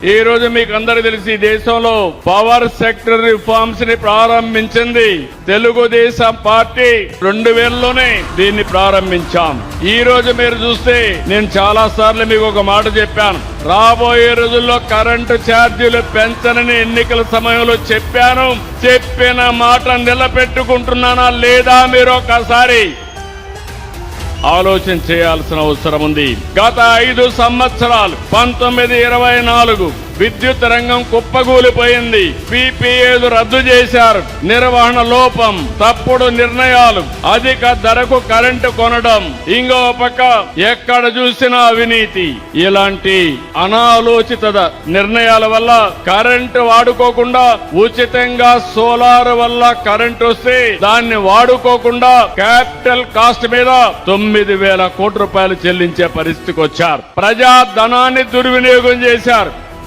ఈ రోజు మీకు అందరికీ తెలిసి దేశంలో పవర్ సెక్టర్ రిఫార్మ్స్ ని ప్రారంభించింది తెలుగుదేశం పార్టీ 2000లోనే దీన్ని ప్రారంభించాం. ఈ రోజు మీరు చూస్తే నేను చాలా సార్లు మీకు ఒక మాట చెప్పాను. రాబోయే రోజుల్లో కరెంటు ఛార్జీలు పెంచనని ఎన్నికల సమయంలో చెప్పాను. చెప్పిన మాట నిలబెట్టుకుంటున్నానా లేదా మీరు ఒకసారి ఆలోచన చేయాల్సిన అవసరం ఉంది. గత 5 సంవత్సరాలు 1924 విద్యుత్ రంగం కుప్పగూలిపోయింది. PPAలు రద్దు చేశారు. నిర్వహణ లోపం, తప్పుడు నిర్ణయాలు, అధిక ధరకు కరెంటు కొనడం, ఇంకో పక్క ఎక్కడ చూసినా అవినీతి. ఇలాంటి అనాలోచిత నిర్ణయాల వల్ల కరెంటు వాడుకోకుండా ఉచితంగా సోలార్ వల్ల కరెంటు వస్తే దాన్ని వాడుకోకుండా క్యాపిటల్ కాస్ట్ మీద 9,000 కోట్ల రూపాయలు చెల్లించే పరిస్థితికి వచ్చారు. ప్రజా ధనాన్ని దుర్వినియోగం చేశారు.